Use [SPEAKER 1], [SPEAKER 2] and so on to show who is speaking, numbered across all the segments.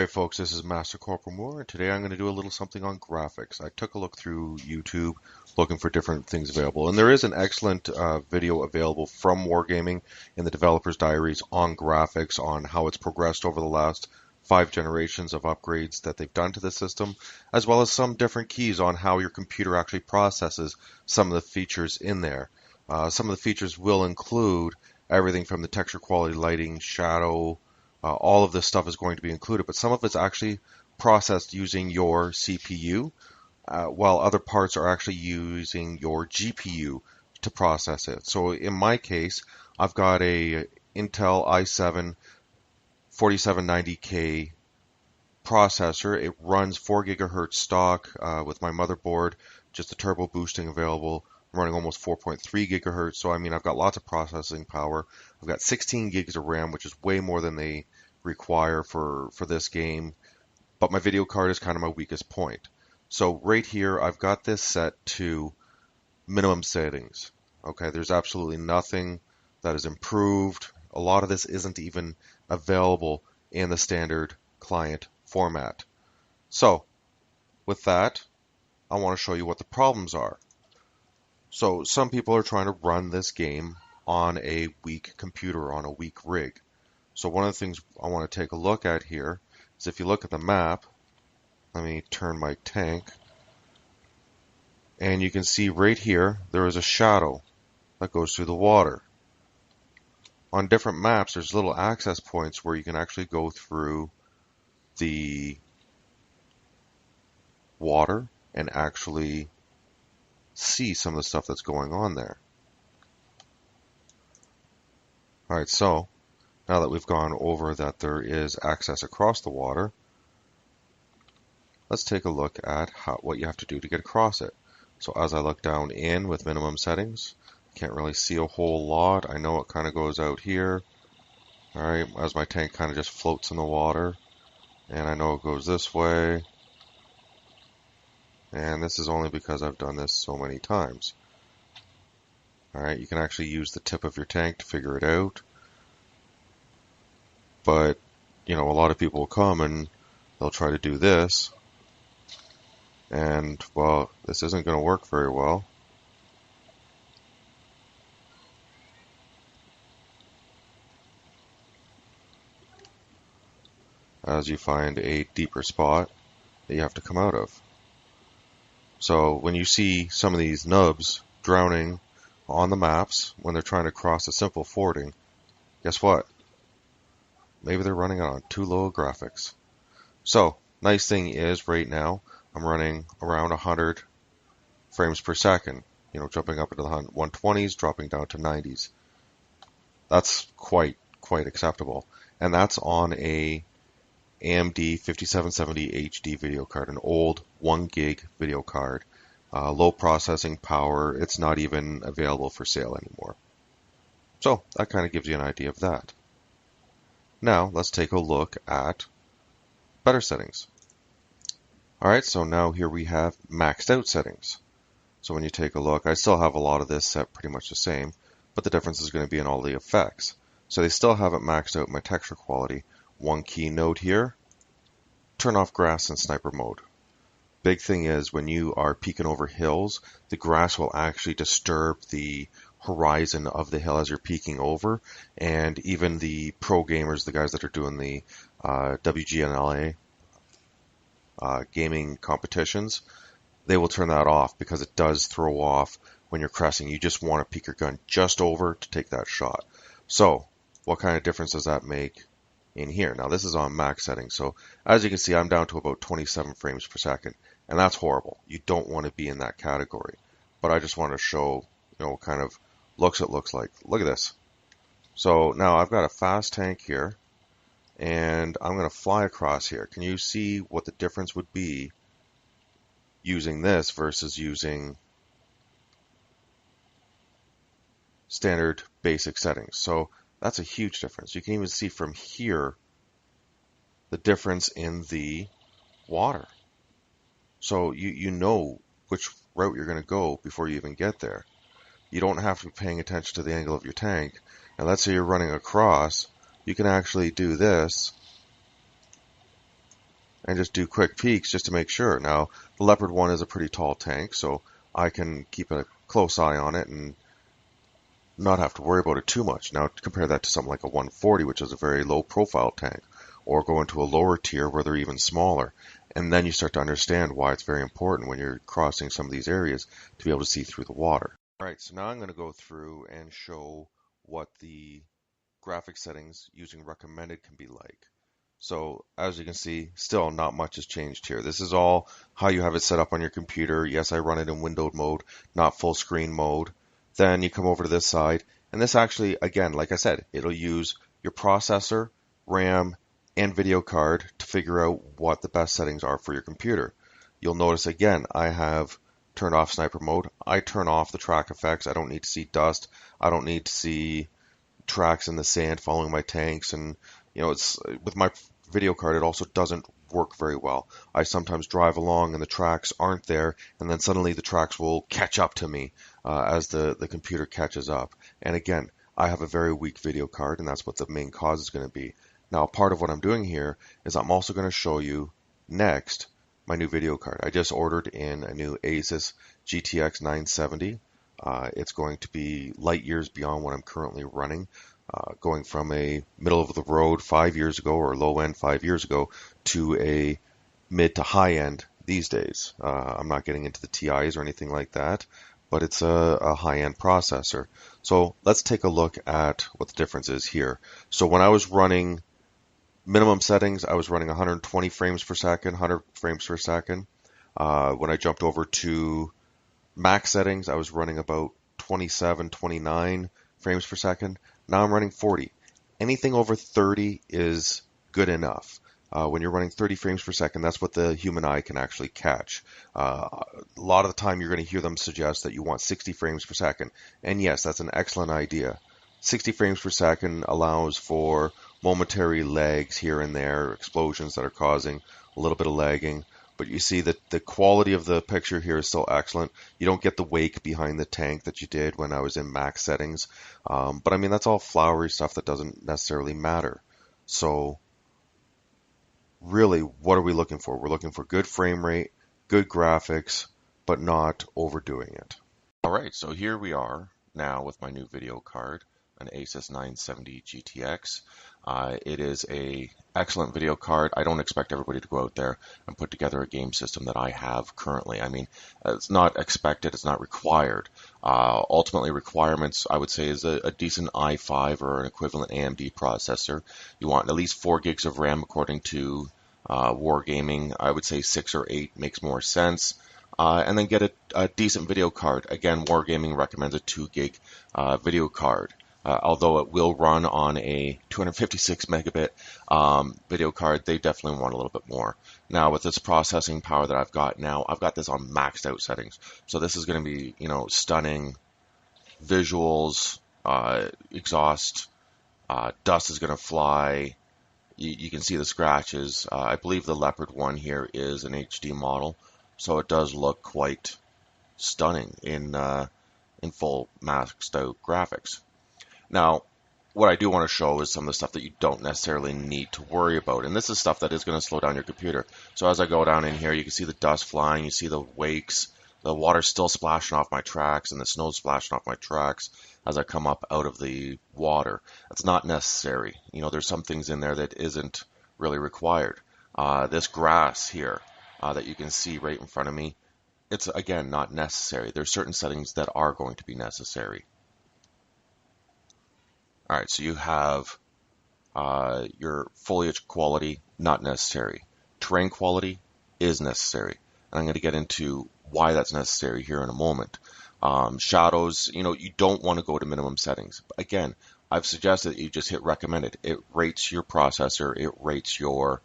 [SPEAKER 1] Hey folks, this is Master Corporal Moore, and today I'm going to do a little something on graphics. I took a look through YouTube looking for different things available, and there is an excellent video available from Wargaming in the developer's diaries on graphics, on how it's progressed over the last 5 generations of upgrades that they've done to the system, as well as some different keys on how your computer actually processes some of the features in there. Some of the features will include everything from the texture quality, lighting, shadow, all of this stuff is going to be included, but some of it's actually processed using your CPU, while other parts are actually using your GPU to process it. So in my case, I've got a Intel i7 4790K processor. It runs 4 gigahertz stock with my motherboard, just the turbo boosting available. I'm running almost 4.3 gigahertz, so I mean I've got lots of processing power. I've got 16 gigs of RAM, which is way more than they require for this game, but my video card is kind of my weakest point. So right here, I've got this set to minimum settings. Okay, there's absolutely nothing that is improved. A lot of this isn't even available in the standard client format. So with that, I want to show you what the problems are. So some people are trying to run this game on a weak computer, on a weak rig. So one of the things I want to take a look at here is if you look at the map, let me turn my tank, and you can see right here there is a shadow that goes through the water. On different maps, there's little access points where you can actually go through the water and actually see some of the stuff that's going on there. Alright, so now that we've gone over that there is access across the water, let's take a look at what you have to do to get across it. So as I look down in with minimum settings, can't really see a whole lot. I know it kind of goes out here. Alright, as my tank kind of just floats in the water. And I know it goes this way. And this is only because I've done this so many times. Alright, you can actually use the tip of your tank to figure it out. But, you know, a lot of people will come and they'll try to do this. And, well, this isn't going to work very well. As you find a deeper spot that you have to come out of. So when you see some of these nubs drowning on the maps when they're trying to cross a simple fording, guess what? Maybe they're running on too low graphics. So, nice thing is right now I'm running around 100 frames per second, you know, jumping up into the 120s, dropping down to 90s. That's quite acceptable. And that's on a AMD 5770 HD video card, an old 1 gig video card, low processing power. It's not even available for sale anymore. So that kind of gives you an idea of that. Now let's take a look at better settings. Alright, so now here we have maxed out settings. So when you take a look, I still have a lot of this set pretty much the same, but the difference is going to be in all the effects. So they still haven't maxed out my texture quality. One key note here, turn off grass in sniper mode. Big thing is when you are peeking over hills, the grass will actually disturb the horizon of the hill as you're peeking over, and even the pro gamers, the guys that are doing the WGNLA gaming competitions, they will turn that off because it does throw off when you're cresting. You just want to peek your gun just over to take that shot. So what kind of difference does that make in here? Now this is on max settings, so as you can see I'm down to about 27 frames per second, and that's horrible. You don't want to be in that category, but I just want to show, you know, what kind of looks it looks like. Look at this. So now I've got a fast tank here, and I'm going to fly across here. Can you see what the difference would be using this versus using standard basic settings? So that's a huge difference. You can even see from here the difference in the water. So you know which route you're going to go before you even get there. You don't have to be paying attention to the angle of your tank. And let's say you're running across, you can actually do this and just do quick peeks just to make sure. Now, the Leopard 1 is a pretty tall tank, so I can keep a close eye on it and not have to worry about it too much. Now, compare that to something like a 140, which is a very low profile tank, or go into a lower tier where they're even smaller. And then you start to understand why it's very important when you're crossing some of these areas to be able to see through the water. All right, so now I'm going to go through and show what the graphic settings using recommended can be like. So as you can see, still not much has changed here. This is all how you have it set up on your computer. Yes, I run it in windowed mode, not full screen mode. Then you come over to this side, and this actually, again, like I said, it'll use your processor, RAM, and video card to figure out what the best settings are for your computer. You'll notice again, I have turned off sniper mode. I turn off the track effects. I don't need to see dust. I don't need to see tracks in the sand following my tanks. And it's with my video card, it also doesn't work very well. I sometimes drive along and the tracks aren't there, and then suddenly the tracks will catch up to me as the computer catches up. And again, I have a very weak video card, and that's what the main cause is going to be. Now, part of what I'm doing here is I'm also going to show you next my new video card. I just ordered in a new Asus GTX 970. It's going to be light years beyond what I'm currently running, going from a middle of the road 5 years ago or low end 5 years ago to a mid to high end these days. I'm not getting into the TIs or anything like that, but it's a high end processor. So let's take a look at what the difference is here. So when I was running minimum settings, I was running 120 frames per second, 100 frames per second. When I jumped over to max settings, I was running about 27, 29 frames per second. Now I'm running 40. Anything over 30 is good enough. When you're running 30 frames per second, that's what the human eye can actually catch. A lot of the time you're going to hear them suggest that you want 60 frames per second. And yes, that's an excellent idea. 60 frames per second allows for momentary lags here and there, explosions that are causing a little bit of lagging. But you see that the quality of the picture here is still excellent. You don't get the wake behind the tank that you did when I was in max settings. But I mean, that's all flowery stuff that doesn't necessarily matter. So really, what are we looking for? We're looking for good frame rate, good graphics, but not overdoing it. All right, so here we are now with my new video card, an Asus 970 GTX. It is a excellent video card. I don't expect everybody to go out there and put together a game system that I have currently. I mean, it's not expected, it's not required. Ultimately, requirements, I would say, is a decent i5 or an equivalent AMD processor. You want at least 4 gigs of RAM according to Wargaming. I would say 6 or 8 makes more sense. And then get a decent video card. Again, Wargaming recommends a 2 gig video card. Although it will run on a 256 megabit video card, they definitely want a little bit more. Now, with this processing power that I've got now, I've got this on maxed out settings. So this is going to be, stunning visuals, exhaust, dust is going to fly. You can see the scratches. I believe the Leopard 1 here is an HD model, so it does look quite stunning in full maxed out graphics. Now, what I do want to show is some of the stuff that you don't necessarily need to worry about. And this is stuff that is going to slow down your computer. So as I go down in here, you can see the dust flying, you see the wakes, the water's still splashing off my tracks, and the snow's splashing off my tracks as I come up out of the water. That's not necessary. There's some things in there that isn't really required. This grass here that you can see right in front of me, it's, again, not necessary. There's certain settings that are going to be necessary. All right, so you have your foliage quality, not necessary. Terrain quality is necessary. And I'm going to get into why that's necessary here in a moment. Shadows, you don't want to go to minimum settings. But again, I've suggested that you just hit recommended. It rates your processor, it rates your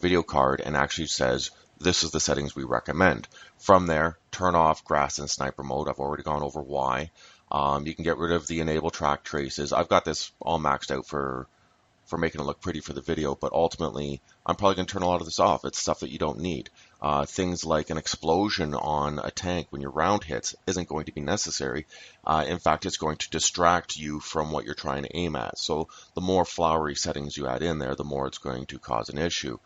[SPEAKER 1] video card, and actually says, this is the settings we recommend. From there, turn off grass and sniper mode. I've already gone over why. You can get rid of the enable track traces. I've got this all maxed out for making it look pretty for the video, but ultimately I'm probably going to turn a lot of this off. It's stuff that you don't need.
[SPEAKER 2] Things like an explosion on a tank when your round hits isn't going to be necessary. In fact, it's going to distract you from what you're trying to aim at. So the more flowery settings you add in there, the more it's going to cause an issue.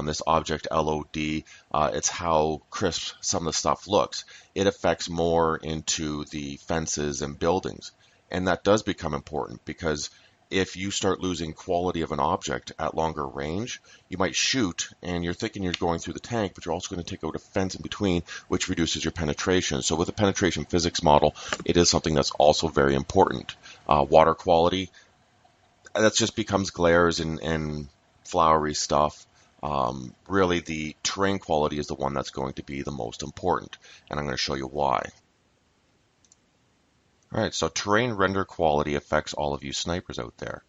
[SPEAKER 2] This object LOD, it's how crisp some of the stuff looks. It affects more into the fences and buildings. And that does become important because if you start losing quality of an object at longer range, you might shoot and you're thinking you're going through the tank, but you're also going to take out a fence in between, which reduces your penetration. So with a penetration physics model, it is something that's also very important. Water quality, that just becomes glares and flowery stuff. Really, the terrain quality is the one that's going to be the most important, and I'm going to show you why. All right, so terrain render quality affects all of you snipers out there.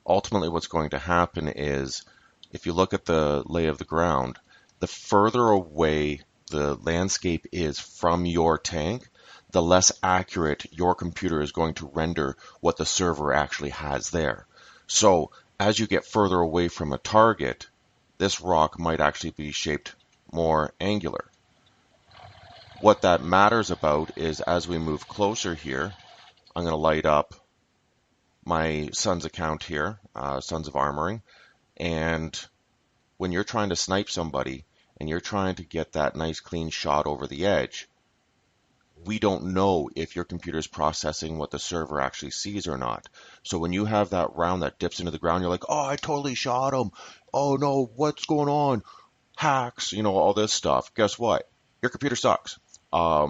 [SPEAKER 2] Ultimately, what's going to happen is, if you look at the lay of the ground, the further away the landscape is from your tank, the less accurate your computer is going to render what the server actually has there. So as you get further away from a target, this rock might actually be shaped more angular. What that matters about is as we move closer here, I'm going to light up my Sons account here, Sons of Armoring, and when you're trying to snipe somebody and you're trying to get that nice clean shot over the edge, we don't know if your computer is processing what the server actually sees or not. So when you have that round that dips into the ground, you're like, oh, I totally shot him. Oh no, what's going on? Hacks, all this stuff. Guess what? Your computer sucks. A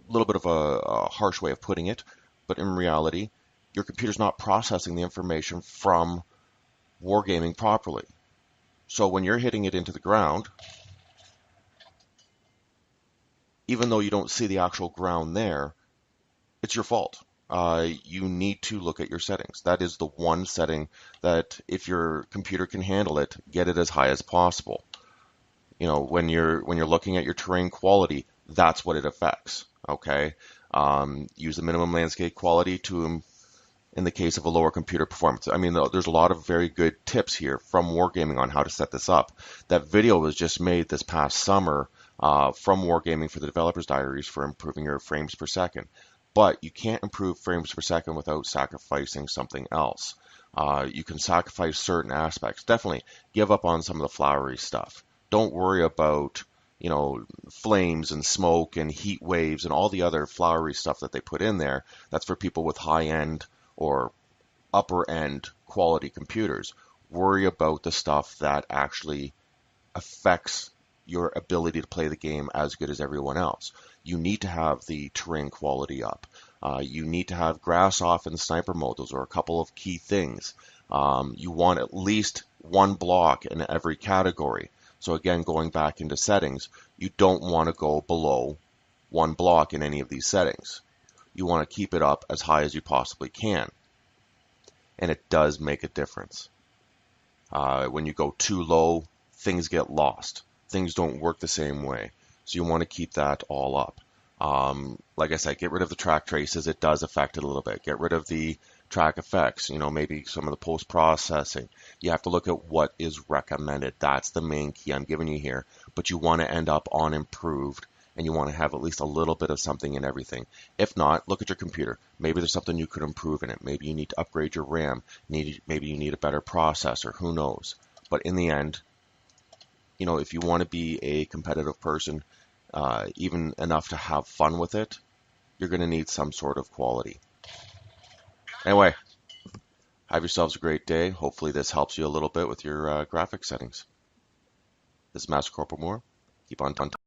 [SPEAKER 2] little bit of a harsh way of putting it, but in reality, your computer's not processing the information from wargaming properly. So when you're hitting it into the ground, even though you don't see the actual ground there, it's your fault. You need to look at your settings. That is the one setting that if your computer can handle it, get it as high as possible. When you're looking at your terrain quality, that's what it affects. Okay, use the minimum landscape quality to, in the case of a lower computer performance. I mean, there's a lot of very good tips here from Wargaming on how to set this up. That video was just made this past summer from Wargaming for the Developer's Diaries for improving your frames per second. But you can't improve frames per second without sacrificing something else. You can sacrifice certain aspects. Definitely give up on some of the flowery stuff. Don't worry about flames and smoke and heat waves and all the other flowery stuff that they put in there. That's for people with high-end or upper end quality computers. Worry about the stuff that actually affects your ability to play the game as good as everyone else. You need to have the terrain quality up. You need to have grass off in sniper mode. Those are a couple of key things. You want at least one block in every category. So again, going back into settings, you don't want to go below one block in any of these settings. You want to keep it up as high as you possibly can. And it does make a difference. When you go too low, things get lost. Things don't work the same way. So you want to keep that all up. Like I said, get rid of the track traces. It does affect it a little bit. Get rid of the track effects, maybe some of the post-processing. You have to look at what is recommended. That's the main key I'm giving you here. But you want to end up on improved, and you want to have at least a little bit of something in everything. If not, look at your computer. Maybe there's something you could improve in it. Maybe you need to upgrade your RAM. Maybe you need a better processor. Who knows? But in the end, if you want to be a competitive person, even enough to have fun with it, you're going to need some sort of quality. Anyway, have yourselves a great day. Hopefully this helps you a little bit with your graphic settings. This is Master Corporal Moore. Keep on